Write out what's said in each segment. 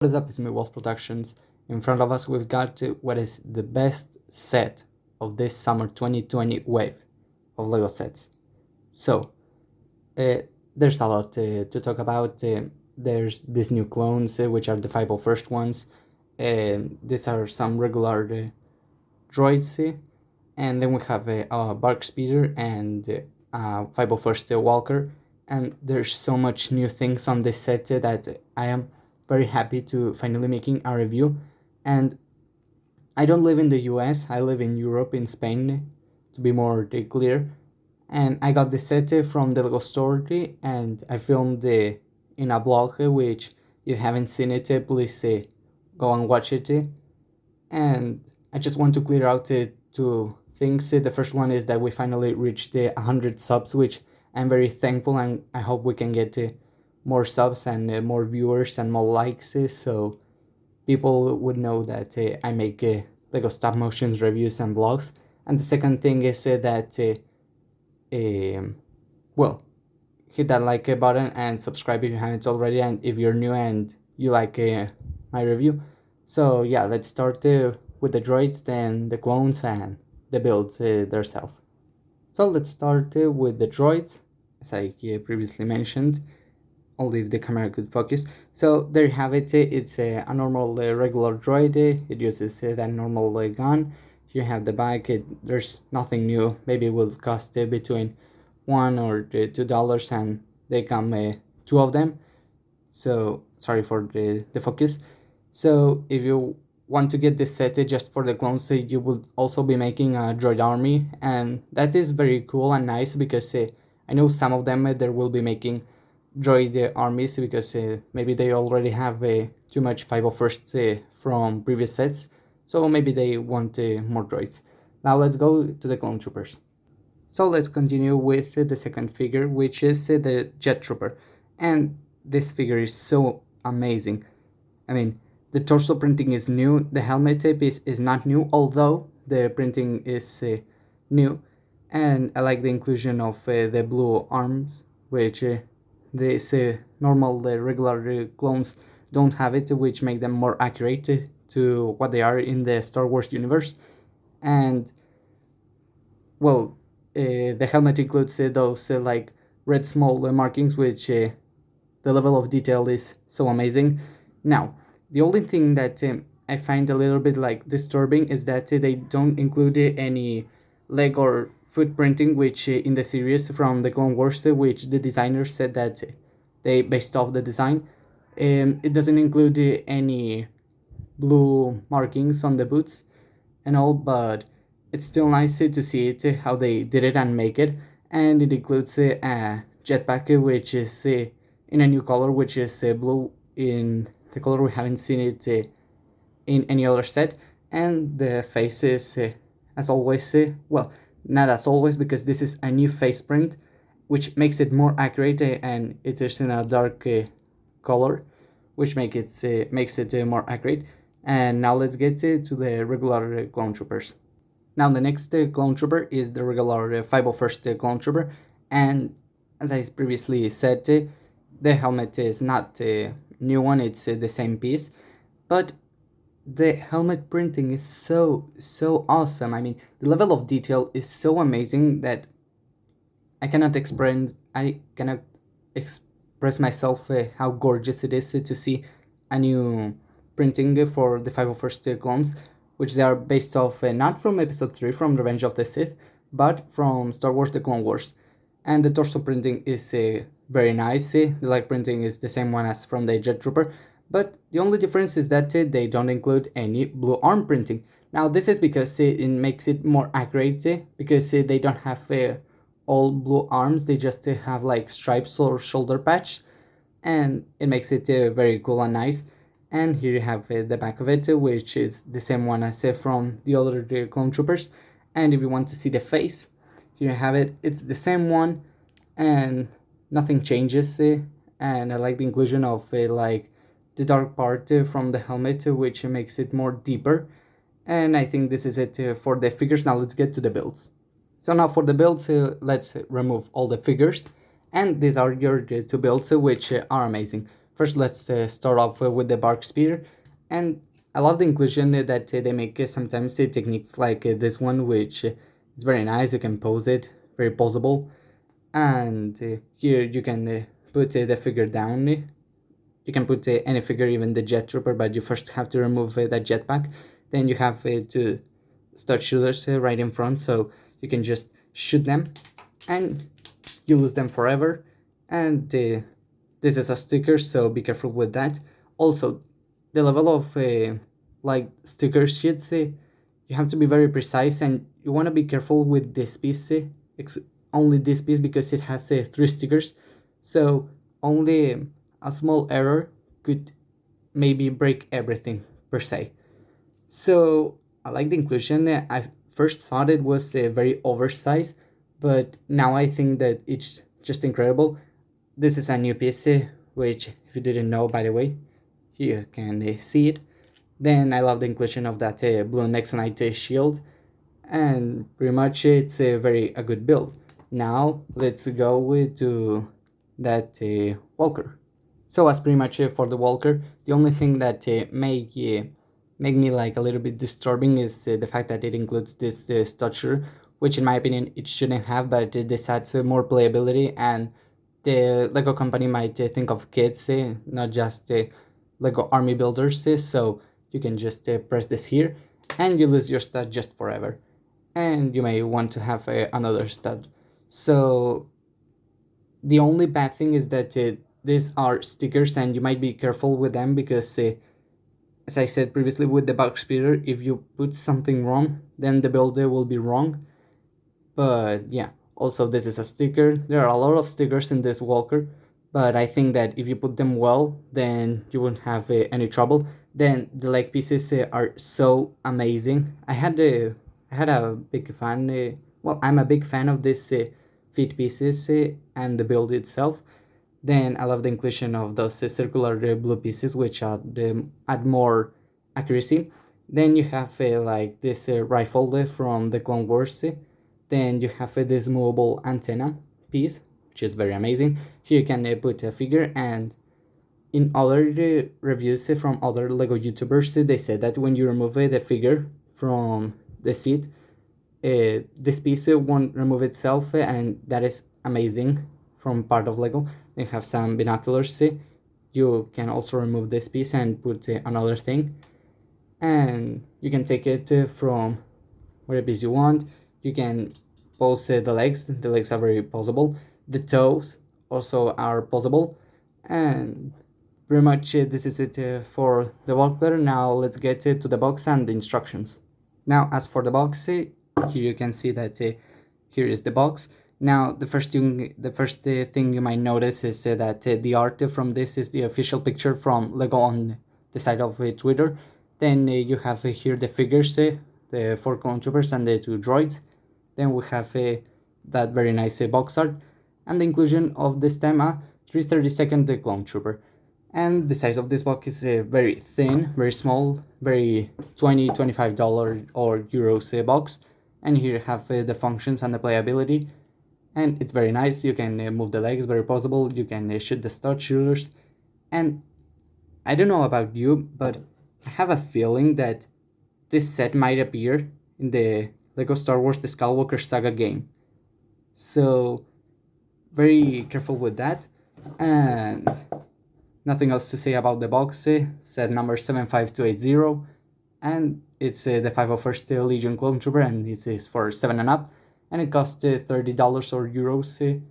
What is up, it's me, Wolf Productions. In front of us, we've got what is the best set of this summer 2020 wave of LEGO sets. So, uh, there's a lot to talk about. There's these new clones, which are the 501st ones. These are some regular droids. And then we have a Bark Speeder and 501st Walker. And there's so much new things on this set that I am very happy to finally making a review. And I don't live in the US, I live in Europe, in Spain, to be more clear. And I got the set from the Lego store and I filmed in a blog, which if you haven't seen it, please go and watch it. And I just want to clear out two things. The first one is that we finally reached 100 subs, which I'm very thankful, and I hope we can get more subs and more viewers and more likes, so people would know that I make Lego stop motions reviews and vlogs. And the second thing is that well, hit that like button and subscribe if you haven't already, and if you're new and you like my review. So yeah, let's start with the droids, then the clones, and the builds themselves. So let's start with the droids, as I previously mentioned. Only if the camera could focus. So there you have it. It's a normal regular droid. It uses that normal gun. You have the bike. There's nothing new. Maybe it will cost between $1 or $2, and they come two of them. So sorry for the focus. So if you want to get this set just for the clones, you will also be making a droid army, and that is very cool and nice because I know some of them they will be making droid armies because maybe they already have too much 501st from previous sets, so maybe they want more droids. Now let's go to the clone troopers. So let's continue with the second figure, which is the Jet Trooper. And this figure is so amazing. I mean, the torso printing is new, the helmet tape is not new, although the printing is new. And I like the inclusion of the blue arms, which these normal regular clones don't have it, which make them more accurate to what they are in the Star Wars universe. And well, the helmet includes those like red small markings, which the level of detail is so amazing. Now, the only thing that I find a little bit like disturbing is that they don't include any leg or foot printing, which in the series from the Clone Wars, which the designers said that they based off the design. It doesn't include any blue markings on the boots and all, but it's still nice to see it how they did it and make it. And it includes a jetpack, which is in a new color, which is blue, in the color we haven't seen it in any other set. And the face is as always, well, not as always, because this is a new face print, which makes it more accurate, and it is in a dark color, which makes it more accurate. And now let's get to the regular clone troopers. Now the next clone trooper is the regular 501st clone trooper, and as I previously said, the helmet is not a new one, it's the same piece, but the helmet printing is so awesome. I mean, the level of detail is so amazing that I cannot express myself how gorgeous it is to see a new printing for the 501st clones, which they are based off not from Episode 3 from Revenge of the Sith, but from Star Wars The Clone Wars. And the torso printing is very nice. The leg printing is the same one as from the Jet Trooper, but the only difference is that they don't include any blue arm printing. Now this is because it makes it more accurate, because they don't have all blue arms, they just have like stripes or shoulder patch, and it makes it very cool and nice. And here you have the back of it, which is the same one as from the other clone troopers. And if you want to see the face, here you have it, it's the same one, and nothing changes. And I like the inclusion of like the dark part from the helmet, which makes it more deeper. And I think this is it for the figures. Now let's get to the builds. So now for the builds, let's remove all the figures. And these are your two builds, which are amazing. first let's start off with the bark speeder. And I love the inclusion that they make sometimes techniques like this one, which is very nice. You can pose it, very posable. And here you can put the figure down. You can put any figure, even the jet trooper, but you first have to remove that jetpack. Then you have to start shooters right in front, so you can just shoot them and you lose them forever. And this is a sticker, so be careful with that. Also, the level of like sticker sheets, you have to be very precise, and you want to be careful with this piece, only this piece, because it has 3 stickers, so only a small error could maybe break everything per se. So I like the inclusion. I first thought it was very oversized, but now I think that it's just incredible. This is a new piece, which, if you didn't know, by the way, you can see it. Then I love the inclusion of that blue Nexonite shield, and pretty much it's a good build. Now let's go to that Walker. So as pretty much for the Walker, the only thing that make me like a little bit disturbing is the fact that it includes this structure, which in my opinion it shouldn't have, but this adds more playability, and the Lego company might think of kids, not just Lego army builders, so you can just press this here and you lose your stud just forever, and you may want to have another stud. So the only bad thing is that these are stickers and you might be careful with them, because as I said previously with the bark speeder, if you put something wrong, then the builder will be wrong. But yeah, also this is a sticker. There are a lot of stickers in this Walker, but I think that if you put them well, then you won't have any trouble. Then the leg pieces are so amazing. I had a big fan. Well, I'm a big fan of this feet pieces and the build itself. Then I love the inclusion of those circular blue pieces, which add more accuracy. Then you have like this rifle from the Clone Wars. Then you have this movable antenna piece, which is very amazing. Here you can put a figure, and in other reviews from other Lego YouTubers, they said that when you remove the figure from the seat, this piece won't remove itself, and that is amazing from part of Lego. They have some binoculars. You can also remove this piece and put another thing, and you can take it from whatever piece you want. You can pose the legs. The legs are very posable. The toes also are posable, and pretty much this is it for the Walker. Now let's get to the box and the instructions. Now as for the box, here you can see that here is the box. Now the first thing you might notice is that the art from this is the official picture from Lego on the side of Twitter. Then you have here the figures, the 4 clone troopers and the 2 droids. Then we have that very nice box art, and the inclusion of this time a 332nd clone trooper. And the size of this box is very thin, very small, very $20-25 or euros box. And here you have the functions and the playability, and it's very nice. You can move the legs, very possible. You can shoot the stud shooters, and I don't know about you, but I have a feeling that this set might appear in the Lego Star Wars The Skywalker Saga game. So very careful with that. And nothing else to say about the box. Set number 75280, and it's the 501st Legion Clone Trooper, and it is for 7 and up, and it costs $30 or euros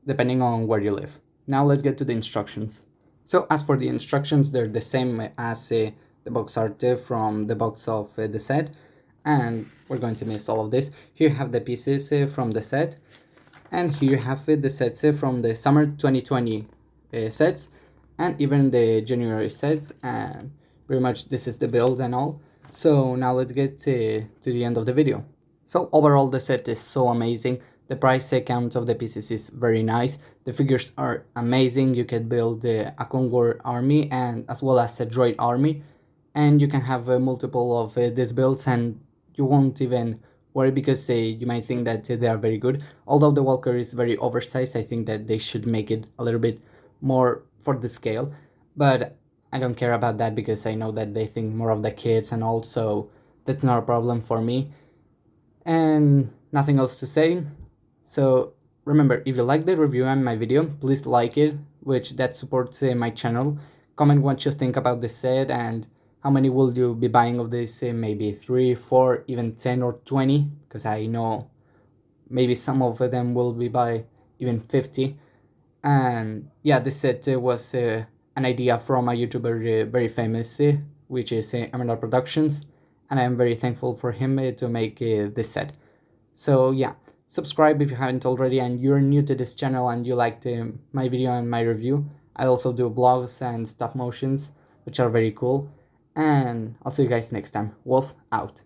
depending on where you live. Now let's get to the instructions. So as for the instructions, they're the same as the box art from the box of the set, and we're going to miss all of this. Here you have the pieces from the set, and here you have the sets from the summer 2020 sets, and even the January sets, and pretty much this is the build and all. So now let's get to the end of the video. So overall the set is so amazing. The price count of the pieces is very nice. The figures are amazing. You can build a Clone War army and as well as a droid army, and you can have multiple of these builds, and you won't even worry, because you might think that they are very good. Although the Walker is very oversized, I think that they should make it a little bit more for the scale. but I don't care about that because I know that they think more of the kids and also that's not a problem for me. And nothing else to say. So remember, if you like the review and my video, please like it, which that supports my channel. Comment what you think about this set and how many will you be buying of this, maybe 3, 4, even 10 or 20, because I know maybe some of them will be by even 50. And yeah, this set was an idea from a YouTuber very famous, which is Emerald Productions, and I am very thankful for him to make this set. So yeah, subscribe if you haven't already and you're new to this channel and you liked my video and my review. I also do vlogs and stop motions, which are very cool. And I'll see you guys next time. Wolf out.